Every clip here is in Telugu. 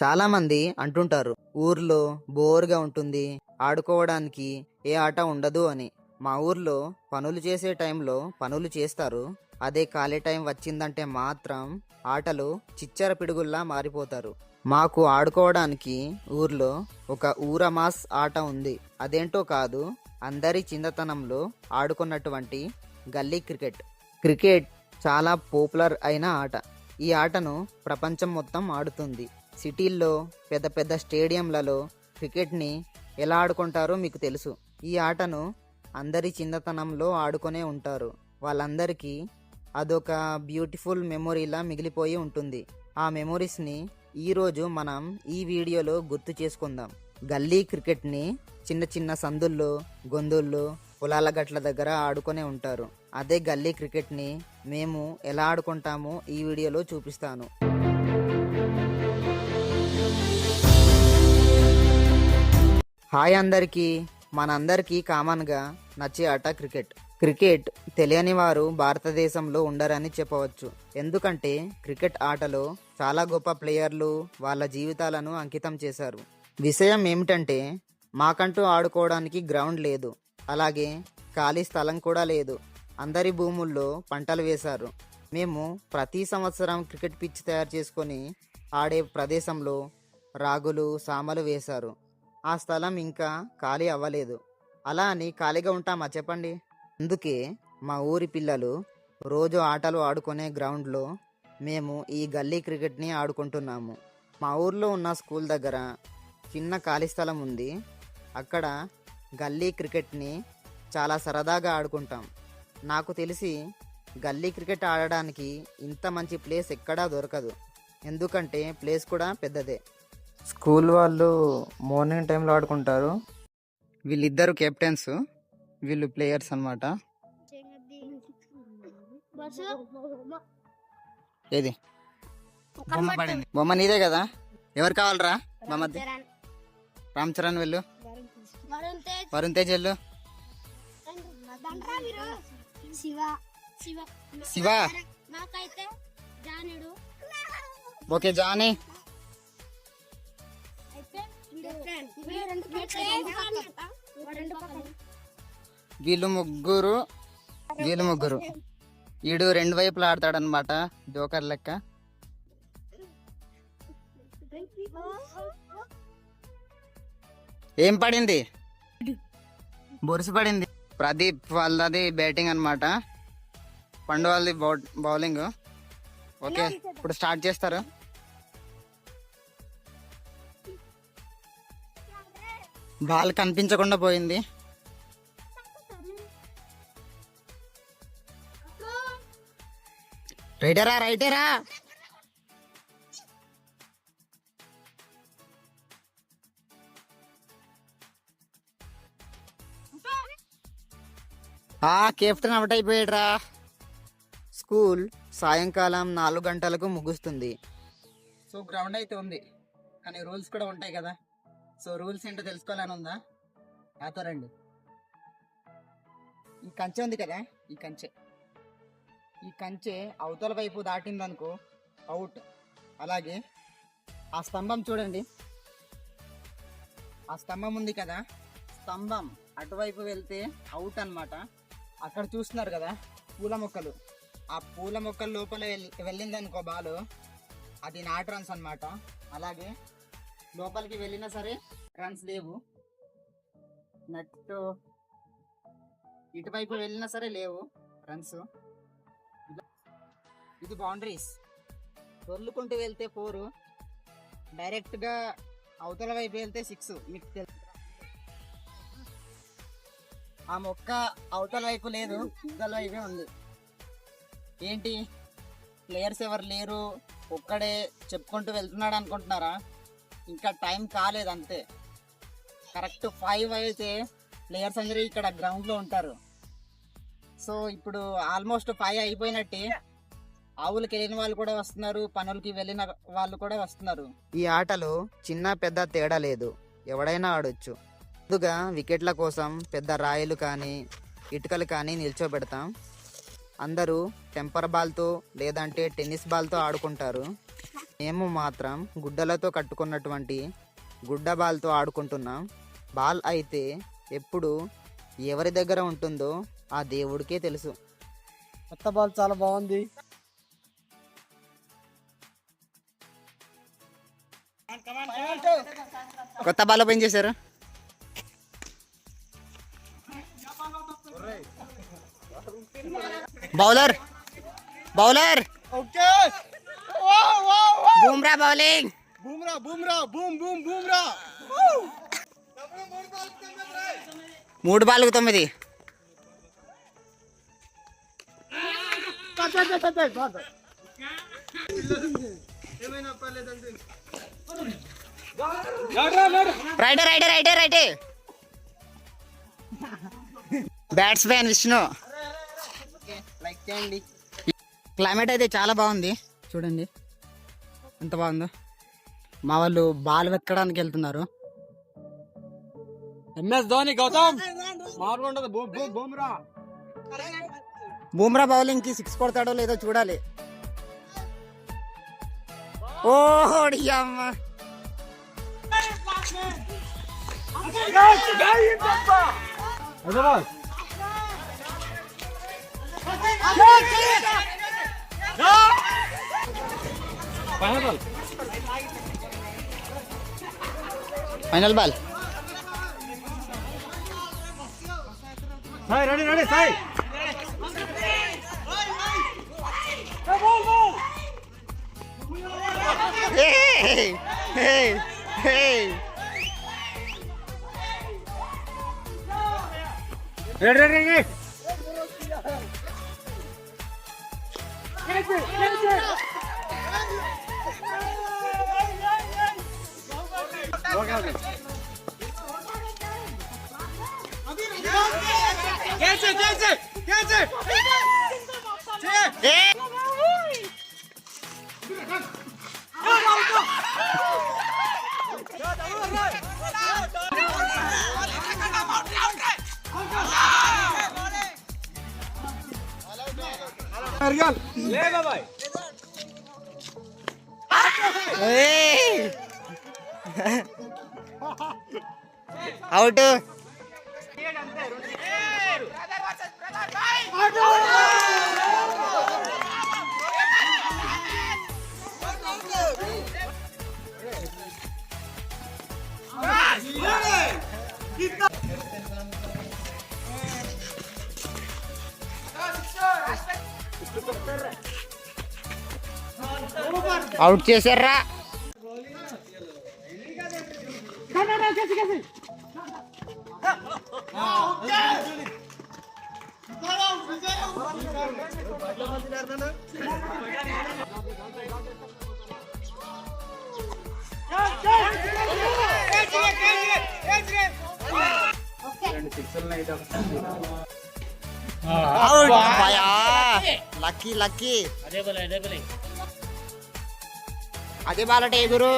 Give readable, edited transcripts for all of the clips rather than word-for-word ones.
చాలా మంది అంటుంటారు ఊర్లో బోర్గా ఉంటుంది, ఆడుకోవడానికి ఏ ఆట ఉండదు అని. మా ఊర్లో పనులు చేసే టైంలో పనులు చేస్తారు. అదే ఖాళీ టైం వచ్చిందంటే మాత్రం ఆటలు చిచ్చర పిడుగుల్లా మారిపోతారు. మాకు ఆడుకోవడానికి ఊర్లో ఒక ఊరమాస్ ఆట ఉంది. అదేంటో కాదు, అందరి చిన్నతనంలో ఆడుకున్నటువంటి గల్లీ క్రికెట్. క్రికెట్ చాలా పాపులర్ అయిన ఆట. ఈ ఆటను ప్రపంచం మొత్తం ఆడుతుంది. సిటీల్లో పెద్ద పెద్ద స్టేడియంలలో క్రికెట్ని ఎలా ఆడుకుంటారో మీకు తెలుసు. ఈ ఆటను అందరి చిన్నతనంలో ఆడుకునే ఉంటారు. వాళ్ళందరికీ అదొక బ్యూటిఫుల్ మెమొరీలా మిగిలిపోయి ఉంటుంది. ఆ మెమొరీస్ని ఈరోజు మనం ఈ వీడియోలో గుర్తు చేసుకుందాం. గల్లీ క్రికెట్ని చిన్న చిన్న సందుల్లో, గొంతుల్లో, పొలాల గట్ల దగ్గర ఆడుకునే ఉంటారు. అదే గల్లీ క్రికెట్ని మేము ఎలా ఆడుకుంటామో ఈ వీడియోలో చూపిస్తాను. హాయ్ అందరికీ. మనందరికీ కామన్గా నచ్చే ఆట క్రికెట్. క్రికెట్ తెలియని వారు భారతదేశంలో ఉండరని చెప్పవచ్చు. ఎందుకంటే క్రికెట్ ఆటలో చాలా గొప్ప ప్లేయర్లు వాళ్ళ జీవితాలను అంకితం చేశారు. విషయం ఏమిటంటే మాకంటూ ఆడుకోవడానికి గ్రౌండ్ లేదు, అలాగే ఖాళీ స్థలం కూడా లేదు. అందరి భూముల్లో పంటలు వేశారు. మేము ప్రతి సంవత్సరం క్రికెట్ పిచ్ తయారు చేసుకొని ఆడే ప్రదేశంలో రాగులు, సామలు వేశారు. ఆ స్థలం ఇంకా ఖాళీ అవ్వలేదు. అలా అని ఖాళీగా ఉంటామా చెప్పండి? అందుకే మా ఊరి పిల్లలు రోజు ఆటలు ఆడుకునే గ్రౌండ్లో మేము ఈ గల్లీ క్రికెట్ని ఆడుకుంటున్నాము. మా ఊర్లో ఉన్న స్కూల్ దగ్గర చిన్న ఖాళీ స్థలం ఉంది. అక్కడ గల్లీ క్రికెట్ని చాలా సరదాగా ఆడుకుంటాం. నాకు తెలిసి గల్లీ క్రికెట్ ఆడడానికి ఇంత మంచి ప్లేస్ ఎక్కడా దొరకదు. ఎందుకంటే ప్లేస్ కూడా పెద్దదే. స్కూల్ వాళ్ళు మార్నింగ్ టైంలో ఆడుకుంటారు. వీళ్ళిద్దరు కెప్టెన్స్, వీళ్ళు ప్లేయర్స్ అన్నమాట. ఏది బొమ్మ పడింది? బొమ్మ నీదే కదా. ఎవరు కావాలరా? బొమ్మది రామ్ చరణ్ వెళ్ళు, వరుణ్ తేజ్ వెళ్ళు, శివ ఓకే జానీ. వీళ్ళు ముగ్గురు వీడు రెండు వైపులు ఆడతాడనమాట, జోకర్ లెక్క. ఏం పడింది? బొరుసు పడింది. ప్రదీప్ వాళ్ళది బ్యాటింగ్ అనమాట, పండు వాళ్ళది బౌలింగ్. ఓకే, ఇప్పుడు స్టార్ట్ చేస్తారు. బాల్ కనిపించకుండా పోయింది. రైటరా. కెప్టెన్ అవుట్ అయిపోయాడురా. స్కూల్ సాయంకాలం 4 గంటలకు ముగుస్తుంది. సో గ్రౌండ్ అయితే ఉంది, కానీ రూల్స్ కూడా ఉంటాయి కదా. సో రూల్స్ ఏంటో తెలుసుకోవాలని ఉందా? నాతో రండి. ఈ కంచె ఉంది కదా, ఈ కంచె అవతల వైపు దాటిందనుకో అవుట్. అలాగే ఆ స్తంభం చూడండి, ఆ స్తంభం ఉంది కదా, స్తంభం అటువైపు వెళ్తే అవుట్ అన్నమాట. అక్కడ చూస్తున్నారు కదా పూల మొక్కలు, ఆ పూల మొక్కల లోపల వెళ్ళిందనుకో బాలు, అది నాట్ రన్స్ అన్నమాట. అలాగే లోపలికి వెళ్ళినా సరే రన్స్ లేవు. నెట్ ఇటువైపు వెళ్ళినా సరే లేవు రన్స్. ఇది బౌండరీస్. దొర్లుకుంటూ వెళ్తే 4, డైరెక్ట్గా అవతల వైపు వెళ్తే 6. మీకు తెలుసు, ఆ మొక్క అవతల వైపు లేదు, ఇవతల వైపే ఉంది. ఏంటి ప్లేయర్స్ ఎవరు లేరు, ఒక్కడే చెప్పుకుంటూ వెళ్తున్నాడు అనుకుంటున్నారా? ఇంకా టైం కాలేదు అంతే. కరెక్ట్ 5 అయితే ప్లేయర్స్ అందరూ ఇక్కడ గ్రౌండ్లో ఉంటారు. సో ఇప్పుడు ఆల్మోస్ట్ 5 అయిపోయినట్టే. ఆవులకి వెళ్ళిన వాళ్ళు కూడా వస్తున్నారు, పనులకి వెళ్ళిన వాళ్ళు కూడా వస్తున్నారు. ఈ ఆటలో చిన్న పెద్ద తేడా లేదు, ఎవడైనా ఆడొచ్చు. ముందుగా వికెట్ల కోసం పెద్ద రాయిలు కానీ ఇటుకలు కానీ నిల్చోబెడతాం. అందరూ టెంపర్ బాల్తో లేదంటే టెన్నిస్ బాల్తో ఆడుకుంటారు. మేము మాత్రం గుడ్డలతో కట్టుకున్నటువంటి గుడ్డ బాల్తో ఆడుకుంటున్నాం. బాల్ అయితే ఎప్పుడు ఎవరి దగ్గర ఉంటుందో ఆ దేవుడికే తెలుసు. కొత్త బాల్ చాలా బాగుంది. కొత్త బాల్ ఓపెన్ చేశారు. Bowler bowler Bumrah bowling. Bumrah 3 బాల్కు 9. రైటే బ్యాట్స్మెన్ విష్ణు. లైక్ చేయండి. క్లైమేట్ అయితే చాలా బాగుంది, చూడండి ఎంత బాగుందో. మా వాళ్ళు బాల్ వెతకడానికి వెళ్తున్నారు. ఎంఎస్ ధోని గౌతమ్ బూమ్రా బౌలింగ్ కి 6 కొడతాడో లేదో చూడాలి. ఓడి అమ్మ. Final ball. Ready Sai. Ready out. Out చేశారా? లక్కీ అదే బాలటే గురు.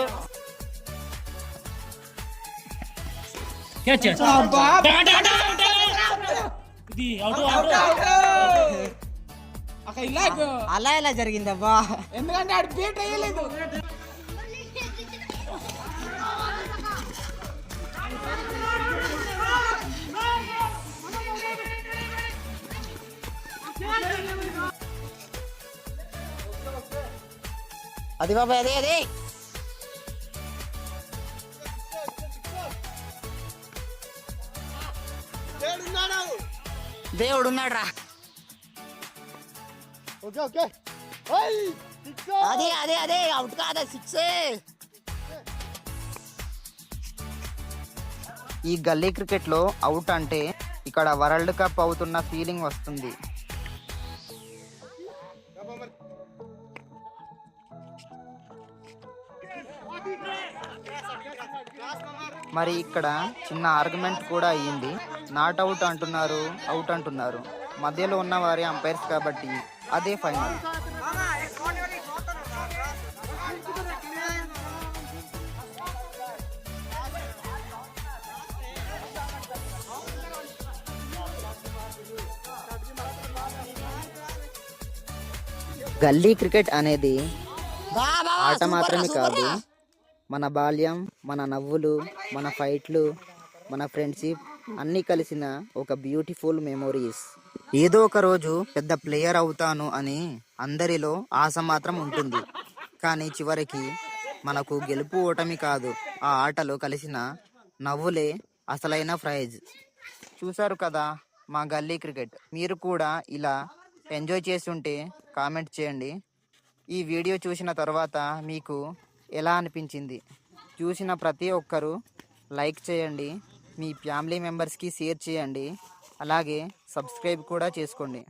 అలా ఎలా జరిగిందబ్బా? ఎందుకంటే ఆడు బీట్ అయ్యలేదు. అది బాబాయ్ అదే దేవుడున్నాడు రా. అదే అవుట్ కాదా, 6. ఈ గల్లీ క్రికెట్ లో అవుట్ అంటే ఇక్కడ వరల్డ్ కప్ అవుతున్న ఫీలింగ్ వస్తుంది. మరి ఇక్కడ చిన్న ఆర్గ్యుమెంట్ కూడా అయ్యింది. నాట్ అవుట్ అంటున్నారు, అవుట్ అంటున్నారు. మధ్యలో ఉన్న వారి అంపైర్స్ కాబట్టి అదే ఫైనల్. గల్లీ క్రికెట్ అనేది ఆట మాత్రమే కాదు, మన బాల్యం, మన నవ్వులు, మన ఫైట్లు, మన ఫ్రెండ్షిప్ అన్నీ కలిసిన ఒక బ్యూటిఫుల్ మెమోరీస్. ఏదో ఒక రోజు పెద్ద ప్లేయర్ అవుతాను అని అందరిలో ఆశ మాత్రం ఉంటుంది. కానీ చివరికి మనకు గెలుపు ఓటమి కాదు, ఆ ఆటలో కలిసిన నవ్వులే అసలైన ప్రైజ్. చూశారు కదా మా గల్లీ క్రికెట్. మీరు కూడా ఇలా ఎంజాయ్ చేస్తుంటే కామెంట్ చేయండి. ఈ వీడియో చూసిన తర్వాత మీకు ఎలా అనిపించింది? చూసిన ప్రతి ఒక్కరూ లైక్ చేయండి, మీ ఫ్యామిలీ మెంబర్స్కి షేర్ చేయండి, అలాగే సబ్స్క్రైబ్ కూడా చేసుకోండి.